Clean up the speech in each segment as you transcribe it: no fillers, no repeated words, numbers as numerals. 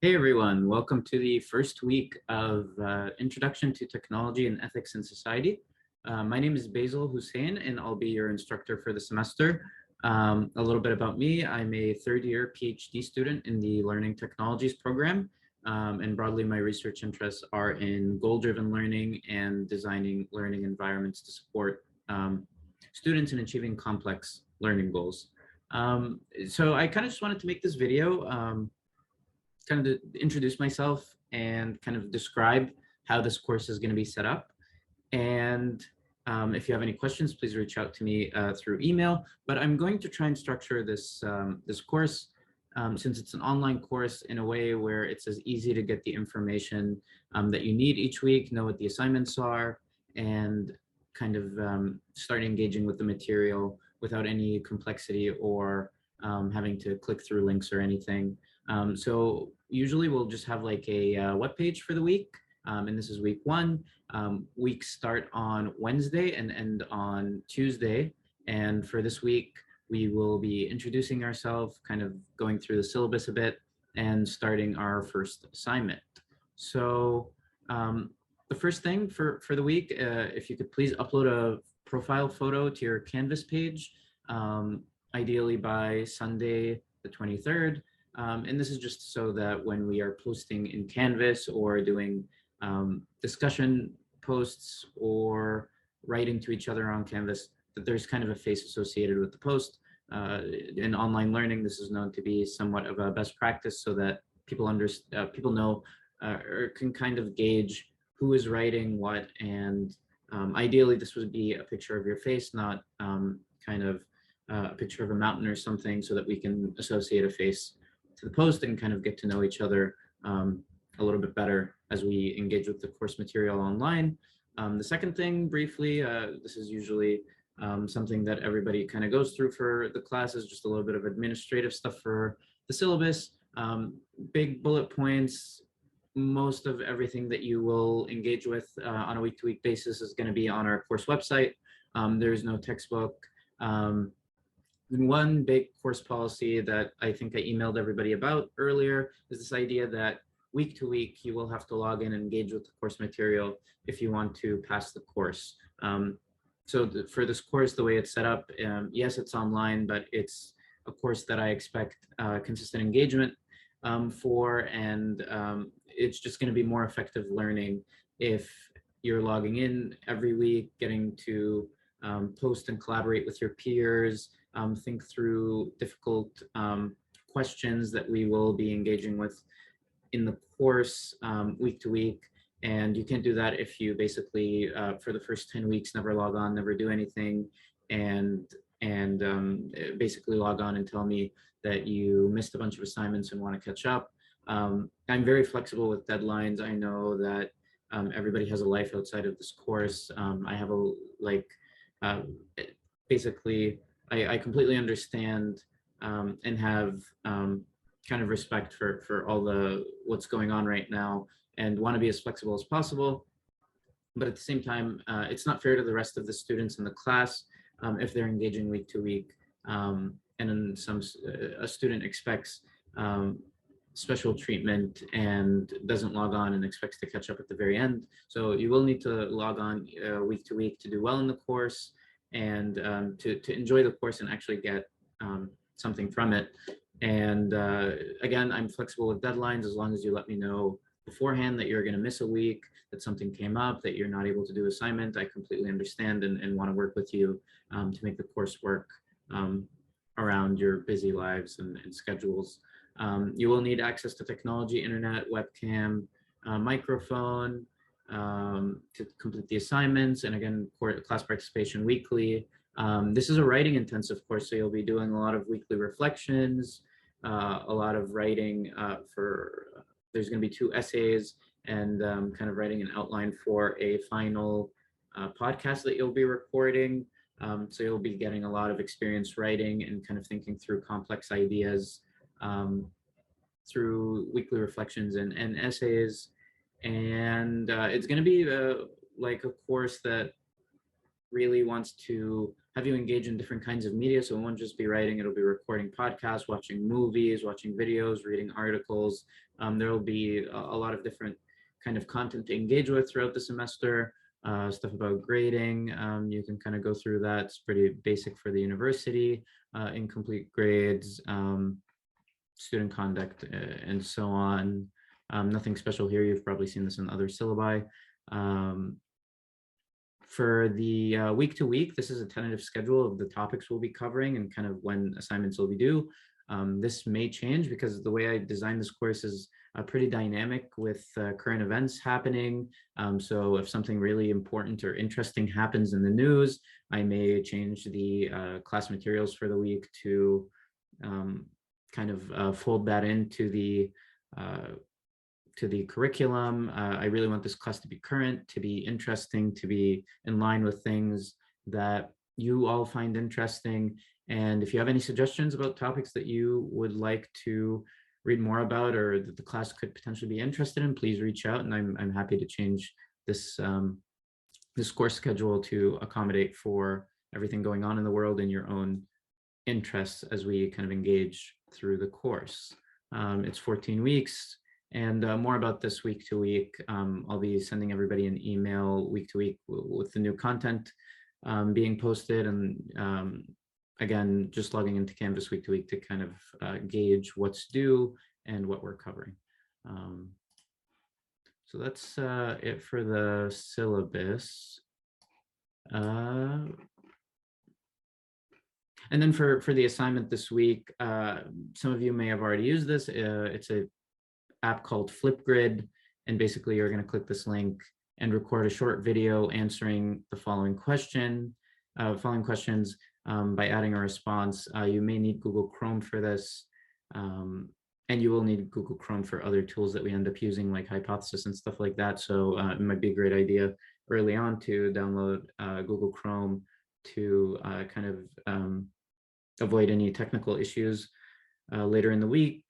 Hey everyone, welcome to the first week of Introduction to Technology and Ethics in Society. My name is Basil Hussein and I'll be your instructor for the semester. A little bit about me, I'm a third year PhD student in the Learning Technologies program. And broadly my research interests are in goal-driven learning and designing learning environments to support students in achieving complex learning goals. So I kind of just wanted to make this video kind of introduce myself and kind of describe how this course is going to be set up. And if you have any questions, please reach out to me through email. But I'm going to try and structure this course, since it's an online course, in a way where it's as easy to get the information that you need each week, know what the assignments are, and kind of start engaging with the material without any complexity or having to click through links or anything. So usually we'll just have like a web page for the week, and this is week one. Weeks start on Wednesday and end on Tuesday. And for this week, we will be introducing ourselves, kind of going through the syllabus a bit, and starting our first assignment. So the first thing for the week, if you could please upload a profile photo to your Canvas page, ideally by Sunday the 23rd. And this is just so that when we are posting in Canvas or doing discussion posts or writing to each other on Canvas, that there's kind of a face associated with the post. In online learning, this is known to be somewhat of a best practice so that people know or can kind of gauge who is writing what. And ideally, this would be a picture of your face, not kind of a picture of a mountain or something, so that we can associate a face to the post and kind of get to know each other a little bit better as we engage with the course material online. The second thing, briefly, this is usually something that everybody kind of goes through for the classes, just a little bit of administrative stuff for the syllabus, big bullet points. Most of everything that you will engage with on a week-to-week basis is going to be on our course website. There is no textbook. One big course policy that I think I emailed everybody about earlier is this idea that week to week you will have to log in and engage with the course material if you want to pass the course. For this course, the way it's set up, yes, it's online, but it's a course that I expect consistent engagement for, and it's just going to be more effective learning if you're logging in every week, getting to post and collaborate with your peers, think through difficult questions that we will be engaging with in the course week to week. And you can't do that if you basically, for the first 10 weeks, never log on, never do anything, and basically log on and tell me that you missed a bunch of assignments and want to catch up. I'm very flexible with deadlines. I know that everybody has a life outside of this course. I have basically, I completely understand and have kind of respect for all what's going on right now, and want to be as flexible as possible. But at the same time, it's not fair to the rest of the students in the class if they're engaging week to week, and then a student expects special treatment and doesn't log on and expects to catch up at the very end. So you will need to log on week to week to do well in the course, and to enjoy the course and actually get something from it. And again, I'm flexible with deadlines as long as you let me know beforehand that you're going to miss a week, that something came up, that you're not able to do assignment. I completely understand and want to work with you to make the course work around your busy lives and schedules. You will need access to technology, internet, webcam, microphone, to complete the assignments, and again, class participation weekly. This is a writing intensive course, so you'll be doing a lot of weekly reflections, a lot of writing there's going to be 2 essays, and kind of writing an outline for a final podcast that you'll be recording. So you'll be getting a lot of experience writing and kind of thinking through complex ideas through weekly reflections and essays. And it's going to be like a course that really wants to have you engage in different kinds of media. So it won't just be writing, it'll be recording podcasts, watching movies, watching videos, reading articles. There will be a lot of different kind of content to engage with throughout the semester. Stuff about grading, you can kind of go through that. It's pretty basic for the university. Incomplete grades, student conduct, and so on. Nothing special here. You've probably seen this in other syllabi. For the week to week, this is a tentative schedule of the topics we'll be covering and kind of when assignments will be due. This may change because the way I designed this course is pretty dynamic with current events happening. So if something really important or interesting happens in the news, I may change the class materials for the week to kind of fold that into the curriculum. I really want this class to be current, to be interesting, to be in line with things that you all find interesting. And if you have any suggestions about topics that you would like to read more about or that the class could potentially be interested in, please reach out, and I'm happy to change this this course schedule to accommodate for everything going on in the world and your own interests as we kind of engage through the course. It's 14 weeks. And more about this week to week. I'll be sending everybody an email week to week with the new content being posted. And again, just logging into Canvas week to week to kind of gauge what's due and what we're covering. So that's it for the syllabus. And then for the assignment this week, some of you may have already used this. It's a app called Flipgrid, and basically you're going to click this link and record a short video answering the following questions by adding a response. You may need Google Chrome for this, and you will need Google Chrome for other tools that we end up using like Hypothesis and stuff like that. So it might be a great idea early on to download Google Chrome to kind of avoid any technical issues later in the week.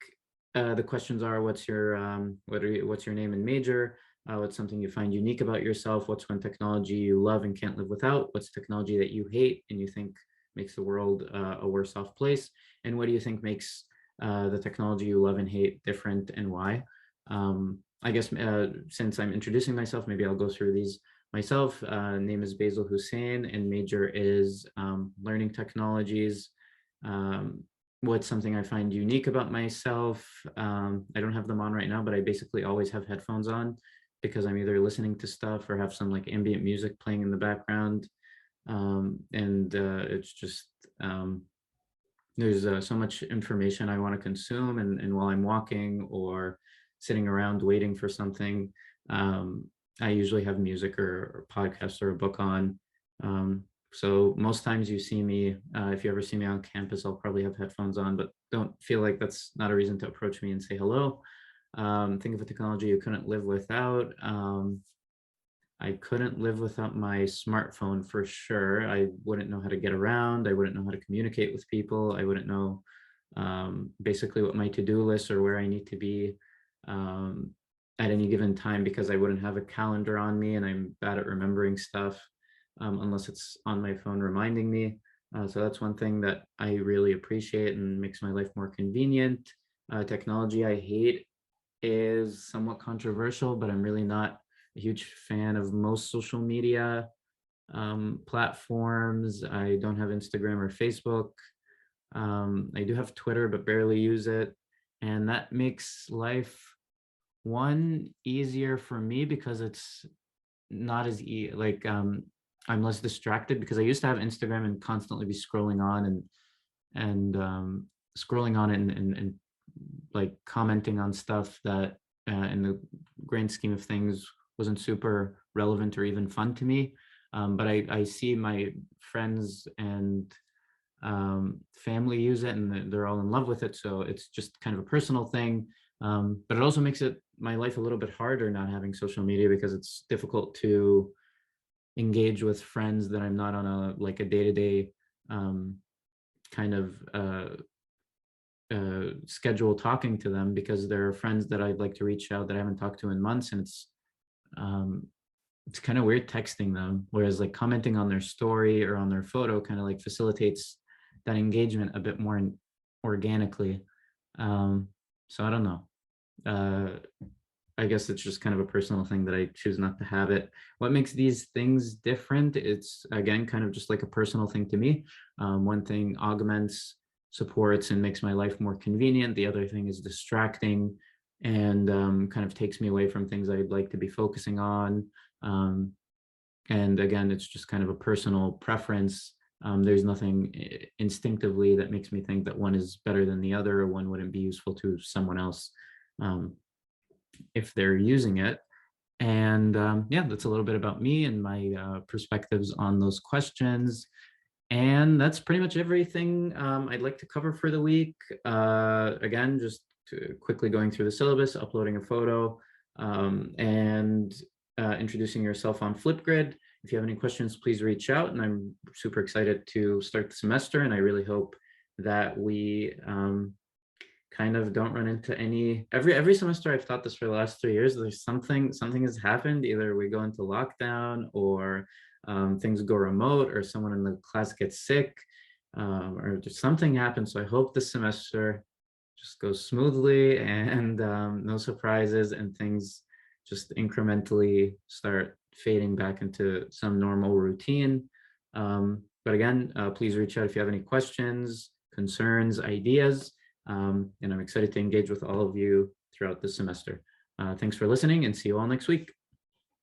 The questions are: what's your name and major? What's something you find unique about yourself? What's one technology you love and can't live without? What's technology that you hate and you think makes the world a worse off place? And what do you think makes the technology you love and hate different, and why? I guess since I'm introducing myself, maybe I'll go through these myself. Name is Basil Hussein and major is learning technologies. What's something I find unique about myself? I don't have them on right now, but I basically always have headphones on because I'm either listening to stuff or have some like ambient music playing in the background. It's just, there's so much information I want to consume. And while I'm walking or sitting around waiting for something, I usually have music or podcasts or a book on. So most times you see me, if you ever see me on campus, I'll probably have headphones on, but don't feel like that's not a reason to approach me and say hello. Think of a technology you couldn't live without. I couldn't live without my smartphone for sure. I wouldn't know how to get around. I wouldn't know how to communicate with people. I wouldn't know basically what my to-do list or where I need to be at any given time because I wouldn't have a calendar on me and I'm bad at remembering stuff. Unless it's on my phone reminding me. So that's one thing that I really appreciate and makes my life more convenient. Technology I hate is somewhat controversial, but I'm really not a huge fan of most social media platforms. I don't have Instagram or Facebook. I do have Twitter, but barely use it. And that makes life easier for me because it's not as I'm less distracted because I used to have Instagram and constantly be scrolling on and scrolling on and like commenting on stuff that in the grand scheme of things wasn't super relevant or even fun to me. But I see my friends and family use it and they're all in love with it. So it's just kind of a personal thing. But it also makes my life a little bit harder not having social media because it's difficult to engage with friends that I'm not on a day-to-day kind of schedule talking to them because there are friends that I'd like to reach out that I haven't talked to in months, and it's it's kind of weird texting them, whereas like commenting on their story or on their photo kind of like facilitates that engagement a bit more organically. So I don't know. I guess it's just kind of a personal thing that I choose not to have it. What makes these things different? It's again kind of just like a personal thing to me. One thing augments, supports, and makes my life more convenient. The other thing is distracting and kind of takes me away from things I'd like to be focusing on. And again, it's just kind of a personal preference. There's nothing instinctively that makes me think that one is better than the other, or one wouldn't be useful to someone else if they're using it. And yeah, that's a little bit about me and my perspectives on those questions. And that's pretty much everything I'd like to cover for the week. Again, just quickly going through the syllabus, uploading a photo, and introducing yourself on Flipgrid. If you have any questions, please reach out. And I'm super excited to start the semester. And I really hope that we kind of don't run into every semester. I've thought this for the last 3 years. There's something has happened. Either we go into lockdown, or things go remote, or someone in the class gets sick, or just something happens. So I hope this semester just goes smoothly and no surprises, and things just incrementally start fading back into some normal routine. But again, please reach out if you have any questions, concerns, ideas. And I'm excited to engage with all of you throughout the semester. Thanks for listening, and see you all next week.